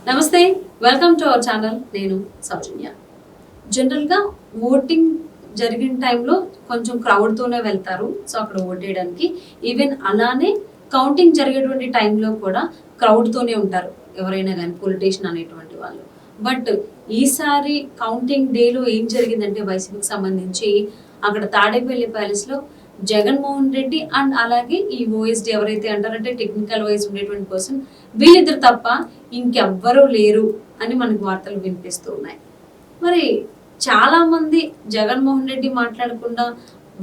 నమస్తే, welcome to our channel. నేను సౌజన్య. జనరల్గా ఓటింగ్ జరిగిన టైంలో కొంచెం క్రౌడ్తోనే వెళ్తారు, సో అక్కడ ఓట్ వేయడానికి. ఈవెన్ అలానే కౌంటింగ్ జరిగేటువంటి టైంలో కూడా క్రౌడ్తోనే ఉంటారు ఎవరైనా కానీ, పొలిటీషియన్ అనేటువంటి వాళ్ళు. బట్ ఈసారి కౌంటింగ్ డేలో ఏం జరిగిందంటే వైసీపీకి సంబంధించి అక్కడ తాడేపల్లి ప్యాలెస్లో జగన్మోహన్ రెడ్డి అండ్ అలాగే ఈ ఓఎస్డి ఎవరైతే అంటారంటే టెక్నికల్ వైజ్ ఉండేటువంటి పర్సన్, వీళ్ళిద్దరు తప్ప ఇంకెవ్వరూ లేరు అని మనకు వార్తలు వినిపిస్తూ ఉన్నాయి. మరి చాలా మంది జగన్మోహన్ రెడ్డి మాట్లాడకుండా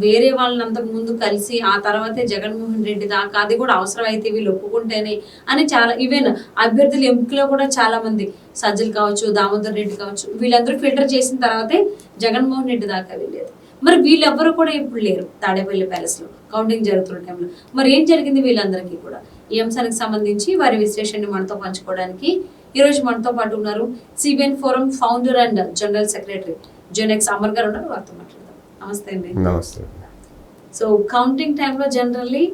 వేరే వాళ్ళని అంతకు ముందు కలిసి ఆ తర్వాతే జగన్మోహన్ రెడ్డి దాకా, అది కూడా అవసరం అయితే వీళ్ళు ఒప్పుకుంటేనే అని చాలా, ఈవెన్ అభ్యర్థుల ఎంపికలో కూడా చాలా మంది సజ్జలు కావచ్చు, దామోదర్ రెడ్డి కావచ్చు, వీళ్ళందరూ ఫిల్టర్ చేసిన తర్వాతే జగన్మోహన్ రెడ్డి దాకా వెళ్ళేది. మరి వీళ్ళెవ్వరూ కూడా ఇప్పుడు లేరు తాడేపల్లి ప్యాలెస్ లో కౌంటింగ్ జరుగుతున్న టైంలో. మరి ఏం జరిగింది వీళ్ళందరికీ కూడా? ఈ అంశానికి సంబంధించి వారి విశ్లేషణని మనతో పంచుకోవడానికి ఈ రోజు మనతో పాటు ఉన్నారు CBN forum founder and general secretary Genex Amar గారు ఉన్నారు. వారితో మాట్లాడదాం. నమస్తే అండి. నమస్తే. సో కౌంటింగ్ టైంలో జనరల్లీ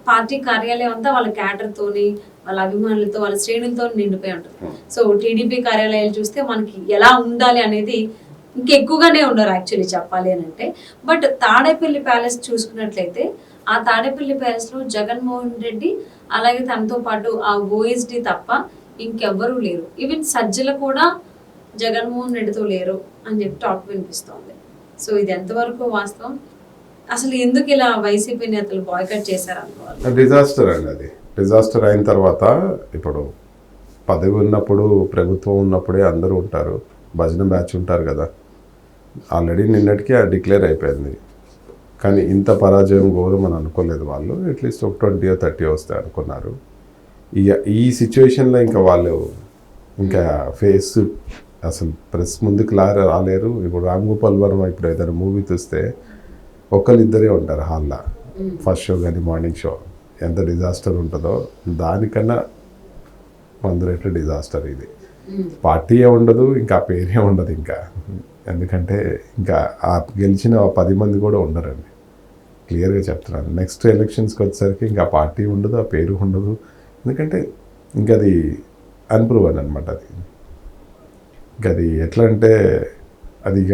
పార్టీ కార్యాలయం అంతా వాళ్ళ క్యాడర్ తోని, వాళ్ళ అభిమానులతో, వాళ్ళ శ్రేణులతో నిండిపోయి ఉంటుంది. సో టీడీపీ కార్యాలయాలు చూస్తే మనకి ఎలా ఉండాలి అనేది ఇంకెక్కువగానే ఉన్నారు యాక్చువల్లీ చెప్పాలి అని అంటే. బట్ తాడేపల్లి ప్యాలెస్ చూసుకున్నట్లయితే ఆ తాడేపల్లి ప్యాలెస్ లో జగన్మోహన్ రెడ్డి అలాగే తనతో పాటు ఆ ఓఎస్డి తప్ప ఇంకెవ్వరూ లేరు. ఈవెన్ సజ్జలు కూడా జగన్మోహన్ రెడ్డితో లేరు అని చెప్పి టాక్ వినిపిస్తోంది. సో ఇది ఎంతవరకు వాస్తవం? అసలు ఎందుకు ఇలా వైసీపీ నేతలు బాయ్కట్ చేశారనుకోవాలి? డిజాస్టర్ అండి. అది డిజాస్టర్ అయిన తర్వాత ఇప్పుడు పదవి ఉన్నప్పుడు, ప్రభుత్వం ఉన్నప్పుడే అందరూ ఉంటారు, భజన బ్యాచ్ ఉంటారు కదా. ఆల్రెడీ నిన్నటికి అది డిక్లేర్ అయిపోయింది. కానీ ఇంత పరాజయం ఘోరం అని అనుకోలేదు వాళ్ళు. అట్లీస్ట్ ఒక 20 or 30 వస్తాయి అనుకున్నారు. ఇక ఈ సిచ్యువేషన్లో ఇంకా వాళ్ళు ఇంకా ఫేస్ అసలు ప్రెస్ ముందుకు రాలేరు. ఇప్పుడు రామ్ గోపాల్ వర్మ ఇప్పుడు ఏదైనా మూవీ చూస్తే ఒకళ్ళిద్దరే ఉంటారు హాల్లో, ఫస్ట్ షో కానీ మార్నింగ్ షో. ఎంత డిజాస్టర్ ఉంటుందో దానికన్నా 100 రెట్లు డిజాస్టర్ ఇది. పార్టీయే ఉండదు, ఇంకా ఆ పేరే ఉండదు ఇంకా. ఎందుకంటే ఇంకా ఆ గెలిచిన 10 మంది కూడా ఉండరండి. క్లియర్గా చెప్తున్నాను. నెక్స్ట్ ఎలక్షన్స్కి వచ్చేసరికి ఇంకా పార్టీ ఉండదు, ఆ పేరు ఉండదు. ఎందుకంటే ఇంకా అది అన్ప్రూవన్ అనమాట. అది ఇంకా అది ఎట్లా అంటే అది ఇక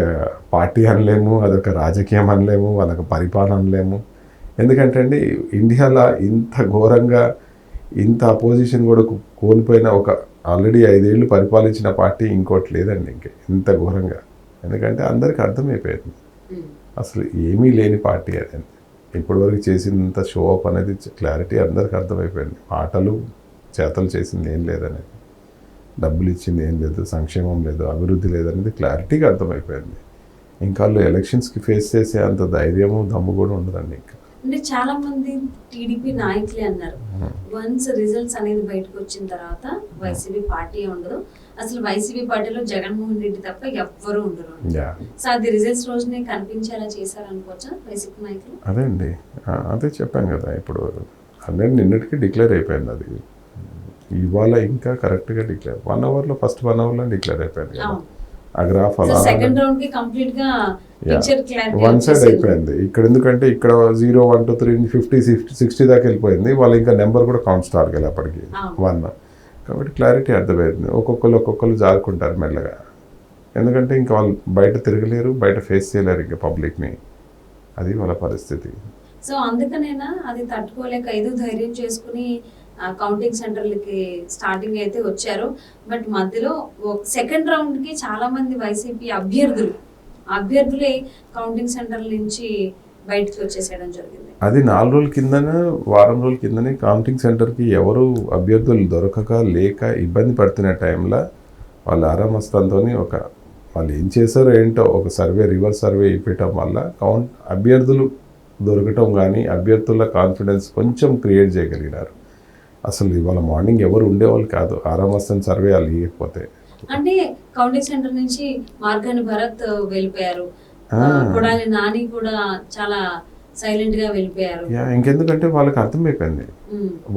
పార్టీ అనలేము, అదొక రాజకీయం అనలేము, వాళ్ళకి పరిపాలన అనలేము. ఎందుకంటే అండి ఇండియాలో ఇంత ఘోరంగా ఇంత అపోజిషన్ కూడా కోల్పోయిన ఒక ఆల్రెడీ 5 ఏళ్ళు పరిపాలించిన పార్టీ ఇంకోటి లేదండి ఇంకా ఇంత ఘోరంగా. ఎందుకంటే అందరికి అర్థమైపోయింది అసలు ఏమీ లేని పార్టీ అదండి. ఇప్పటివరకు చేసినంత షో అప్ అనేది క్లారిటీ అందరికి అర్థమైపోయింది. మాటలు చేతలు చేసింది ఏం లేదనేది, డబ్బులు ఇచ్చింది ఏం లేదు, సంక్షేమం లేదు, అభివృద్ధి లేదనేది క్లారిటీగా అర్థమైపోయింది. ఇంకా వాళ్ళు ఎలక్షన్స్కి ఫేస్ చేసే అంత ధైర్యము దమ్ము కూడా ఉండదండి ఇంకా. అంటే చాలా మంది టీడీపీ నాయకులే అన్నారు, వన్స్ రిజల్ట్స్ అనేది బయటకు వచ్చిన తర్వాత వైసీపీ పార్టీ ఉండదు, అసలు వైసీపీ పార్టీలో జగన్మోహన్ రెడ్డి తప్ప ఎవ్వరూ ఉండరు. సో అది రిజల్ట్స్ రోజునే కనిపించేలా చేశారనుకోవచ్చా వైసీపీ నాయకులు? అదే అండి, అదే చెప్పాను కదా. ఇప్పుడు హండ్రెడ్ నిన్నటికి డిక్లేర్ అయిపోయింది. అది ఇవాళ ఇంకా కరెక్ట్గా డిక్లేర్ 1 అవర్లో, ఫస్ట్ 1 అవర్లో డిక్లేర్ అయిపోయింది కదా. ఆ గ్రాఫ్ అలా సెకండ్ రౌండ్ కి కంప్లీట్ గా పిక్చర్ క్లారిటీ వన్ సైడ్ అయిపోయింది. ఇక్కడ ఎందుకంటే ఇక్కడ 0, 1, 2, 3, 50, 60 దాకా వెళ్ళిపోయింది. వాళ్ళు ఇంకా నెంబర్ కూడా కౌంట్ స్టార్ట్ కాలే అప్పటికి 1. కాబట్టి క్లారిటీ అర్థమైంది. ఒక్కొక్కరు జారుకుంటారు మెల్లగా. ఎందుకంటే ఇంకా వాళ్ళు బయట తిరగలేరు, బయట ఫేస్ చేయలేరు ఇంకా పబ్లిక్ని. అది వాళ్ళ పరిస్థితి. సో అందుకనేనా అది తట్టుకోలేక ఏదో ధైర్యం చేసుకుని కౌంటింగ్ సెంటర్లకి స్టార్టింగ్ అయితే వచ్చారు. బట్ మధ్యలో సెకండ్ రౌండ్ కి చాలా మంది వైసీపీ అభ్యర్థులే కౌంటింగ్ సెంటర్ నుంచి బయటకు వచ్చేసేయడం జరిగింది. అది 4 రోజుల కిందనే, వారం రోజుల కిందనే కౌంటింగ్ సెంటర్కి ఎవరు అభ్యర్థులు దొరకక లేక ఇబ్బంది పడుతున్న టైంలో వాళ్ళు ఆరామస్తంతో వాళ్ళు ఏం చేశారో ఏంటో ఒక సర్వే, రివర్స్ సర్వే ఇవ్వటం వల్ల అభ్యర్థులు దొరకటం కానీ అభ్యర్థుల కాన్ఫిడెన్స్ కొంచెం క్రియేట్ చేయగలిగినారు. అసలు ఇవాళ మార్నింగ్ ఎవరు ఉండేవాళ్ళు కాదు ఆరామస్తన్ సర్వే వాళ్ళు ఇవ్వకపోతే. అంటే కౌంటింగ్ సెంటర్ నుంచి మార్గాని భరత్ వెళ్ళిపోయారు, కొడాలి నాని కూడా చాలా సైలెంట్ గా వెళ్ళిపోయారు. ఇంకెందుకంటే వాళ్ళకి అర్థమైపోయింది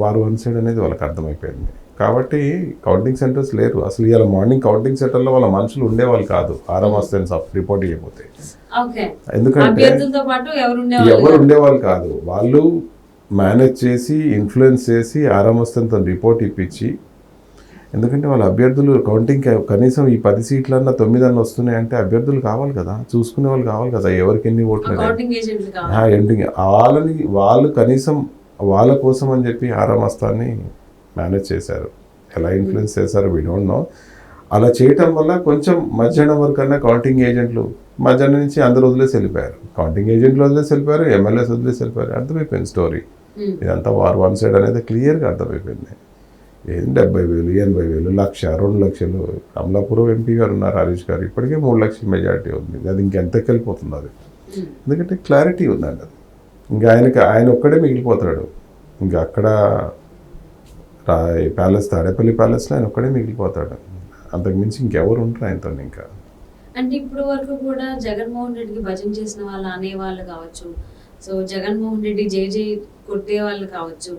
వారు వన్ సైడ్ అనేది వాళ్ళకి అర్థమైపోయింది. కాబట్టి కౌంటింగ్ సెంటర్స్ లేరు అసలు. ఇవాళ మార్నింగ్ కౌంటింగ్ సెంటర్లో వాళ్ళ మనుషులు ఉండేవాళ్ళు కాదు ఆరామస్తన్ రిపోర్ట్ ఇవ్వకపోతే. ఎందుకంటే ఎవరు ఉండేవాళ్ళు కాదు. వాళ్ళు మేనేజ్ చేసి ఇన్ఫ్లుయెన్స్ చేసి ఆరామస్తన్తో రిపోర్ట్ ఇప్పించి ఎందుకంటే వాళ్ళ అభ్యర్థులు కౌంటింగ్ కనీసం ఈ 10 సీట్లన్నా 9 అన్న వస్తున్నాయంటే అభ్యర్థులు కావాలి కదా, చూసుకునే వాళ్ళు కావాలి కదా, ఎవరికి ఎన్ని ఓట్లు అనేది. అకౌంటింగ్ ఏజెంట్లు కావాలి. ఎండింగ్ వాళ్ళు కనీసం వాళ్ళ కోసం అని చెప్పి ఆరామస్తాన్ని మేనేజ్ చేశారు. ఎలా ఇన్ఫ్లుయెన్స్ చేశారో వీ డోంట్ నో. అలా చేయటం వల్ల కొంచెం మధ్యాహ్నం వరకు అన్నా కౌంటింగ్ ఏజెంట్లు మధ్యాహ్నం నుంచి అందరూ వదిలేసి వెళ్ళిపోయారు. కౌంటింగ్ ఏజెంట్లు వదిలేసి వెళ్ళిపోయారు, ఎమ్మెల్యేస్ వదిలేసి వెళ్ళిపోయారు. అర్థమైపోయింది స్టోరీ. ఇదంతా వార్ వన్ సైడ్ అనేది క్లియర్గా అర్థమైపోయింది. ఏం 70,000, 80,000, 1,00,000, 2 లక్షలు. అమలాపురం ఎంపీ గారు ఉన్నారు హరీష్ గారు, ఇప్పటికే 3 లక్షల మెజారిటీ ఉంది. అది ఇంకెంతకి వెళ్ళిపోతుంది అది, ఎందుకంటే క్లారిటీ ఉందండి అది. ఇంకా ఆయన ఒక్కడే మిగిలిపోతాడు. ఇంకా అక్కడ ప్యాలెస్, తాడేపల్లి ప్యాలెస్లో ఆయన ఒక్కడే మిగిలిపోతాడు. అంతకుమించి ఇంకెవరు ఉంటారు ఆయనతో ఇంకా. అంటే ఇప్పుడు వరకు కూడా జగన్మోహన్ రెడ్డికి భజన చేసిన వాళ్ళు అనేవాళ్ళు కావచ్చు, సో జగన్మోహన్ రెడ్డి జై కొట్టే వాళ్ళు కావచ్చు,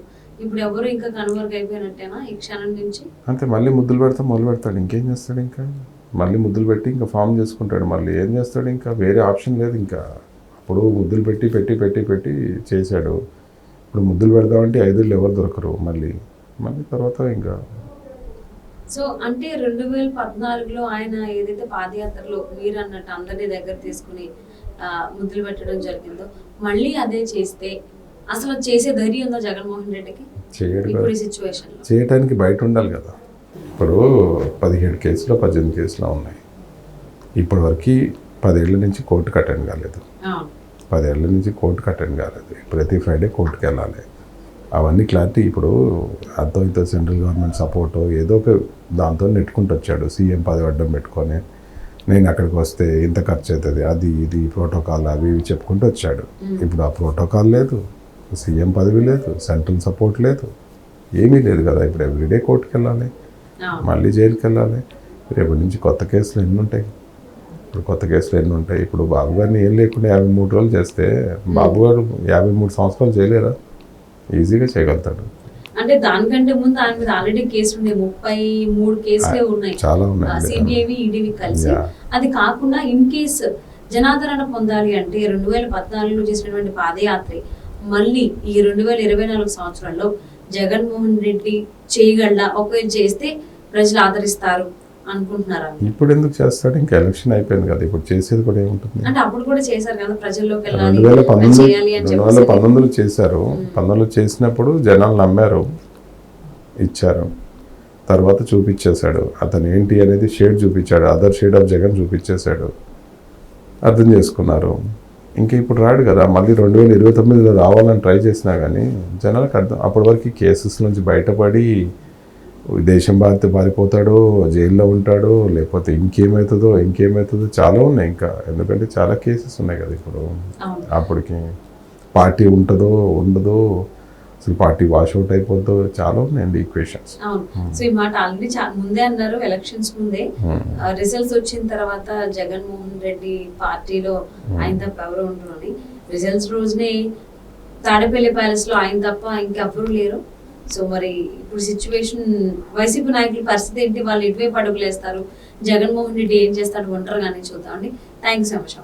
ఇప్పుడు ఎవరు ఇంకా కన్వర్ట్ అయిపోయినట్టేనా ఈ క్షణం నుంచి? అంతే, మళ్ళీ ముద్దులు పెడతా మొదలు పెడతాడు. ఇంకేం చేస్తాడు? ఇంకా మళ్ళీ ముద్దులు పెట్టి ఇంకా ఫామ్ చేసుకుంటాడు. మళ్ళీ ఏం చేస్తాడు? ఇంకా వేరే ఆప్షన్ లేదు. ఇంకా అప్పుడు ముద్దులు పెట్టి పెట్టి పెట్టి పెట్టి చేశాడు. ఇప్పుడు ముద్దులు పెడదామంటే 5 ఎవరు దొరకరు. మళ్ళీ తర్వాత ఇంకా సో అంటే 2014లో ఆయన ఏదైతే పాదయాత్రలో మీరు అన్నట్టు అందరినీ దగ్గర తీసుకుని ముద్దులు పెట్టడం జరిగిందో, మళ్ళీ అదే చేస్తే అసలు చేసే ధైర్యం ఉందా జగన్మోహన్ రెడ్డికి? ఇప్పుడు ఈ సిచ్యువేషన్ చేయడానికి బయట ఉండాలి కదా. ఇప్పుడు 17 కేసులు 18 కేసులు ఉన్నాయి. ఇప్పటివరకు 10 ఏళ్ళ నుంచి కోర్టుకు అటెండ్ కాలేదు. 10 ఏళ్ళ నుంచి కోర్టుకు అటెండ్ కాలేదు. ప్రతి ఫ్రైడే కోర్టుకు వెళ్ళాలి. అవన్నీ క్లారిటీ. ఇప్పుడు అంతో ఇంతో సెంట్రల్ గవర్నమెంట్ సపోర్ట్ ఏదో ఒక దాంతో నెట్టుకుంటూ వచ్చాడు. సీఎం పదవి అడ్డం పెట్టుకొని నేను అక్కడికి వస్తే ఇంత ఖర్చు అవుతుంది, అది ఇది ప్రోటోకాల్ అవి ఇవి చెప్పుకుంటూ వచ్చాడు. ఇప్పుడు ఆ ప్రోటోకాల్ లేదు, సీఎం పదవి లేదు, సెంట్రల్ సపోర్ట్ లేదు, ఏమీ లేదు కదా. ఇప్పుడు ఎవ్రీడే కోర్టుకు వెళ్ళాలి, మళ్ళీ జైలుకి వెళ్ళాలి. రేపటి నుంచి కొత్త కేసులు ఎన్ని ఉంటాయి? ఇప్పుడు బాబు గారిని ఏం లేకుండా 53 రోజులు చేస్తే బాబు గారు 53 సంవత్సరాలు చేయలేరా? ఈజీగా చేయగలుగుతాడు. అంటే దానికంటే ముందు ఆయన మీద ఆల్రెడీ కేసులు ఉన్నాయి, 33 కేసులే ఉన్నాయి, చాలా ఉన్నాయి, సిబిఐవి ఈడీవి కలిసి. అది కాకుండా ఇన్ కేసు జనాదరణ పొందాలి అంటే 2014లో చేసినటువంటి పాదయాత్ర మళ్ళీ ఈ 2024 సంవత్సరంలో జగన్మోహన్ రెడ్డి చేయగలడా? ఒకవేళ చేస్తే ప్రజలు ఆదరిస్తారు అనుకుంటున్నారా? ఇప్పుడు ఎందుకు చేస్తాడు? ఇంకా ఎలక్షన్ అయిపోయింది కదా, ఇప్పుడు చేసేది కూడా ఏముంటుంది? అంటే అప్పుడు కూడా చేశారు కదా, ప్రజల్లోకి 2019లో చేశారు. 19లో చేసినప్పుడు జనాలు నమ్మారు, ఇచ్చారు. తర్వాత చూపించేశాడు అతను ఏంటి అనేది, షేడ్ చూపించాడు, అదర్ షేడ్ ఆఫ్ జగన్ చూపించేశాడు, అర్థం చేసుకున్నారు. ఇంకా ఇప్పుడు రాడు కదా. మళ్ళీ 2029లో రావాలని ట్రై చేసినా కానీ జనాలకు అర్థం. అప్పటి వరకు కేసెస్ నుంచి బయటపడి దేశం పారిపోతాడో, జైల్లో ఉంటాడో, లేకపోతే ఇంకేమవుతుందో చాలా ఉన్నాయి ఇంకా. ఎందుకంటే చాలా కేసెస్ ఉన్నాయి కదా ఇప్పుడు. అప్పటికి పార్టీ ఉంటుందో ఉండదో, అసలు పార్టీ వాష్అవుట్ అయిపోద్దో, చాలా ఉన్నాయండి ఈక్వేషన్స్. సో ఈ మాట ఆల్రెడీ ముందే అన్నారు, ఎలక్షన్స్ ముందే. రిజల్ట్స్ వచ్చిన తర్వాత జగన్మోహన్ రెడ్డి పార్టీలో ఆయన తప్ప ఎవరు ఉంటున్నారని, రిజల్ట్స్ రోజునే తాడేపల్లి ప్యాలెస్ లో ఆయన తప్ప ఇంకెవరు లేరు. సో మరి ఇప్పుడు సిచ్యువేషన్, వైసీపీ నాయకుల పరిస్థితి ఏంటి? వాళ్ళు ఎటువైపు అడుగులేస్తారు? జగన్మోహన్ రెడ్డి ఏం చేస్తాడు? ఒంటరిగానే చూద్దామండి. Thanks so much.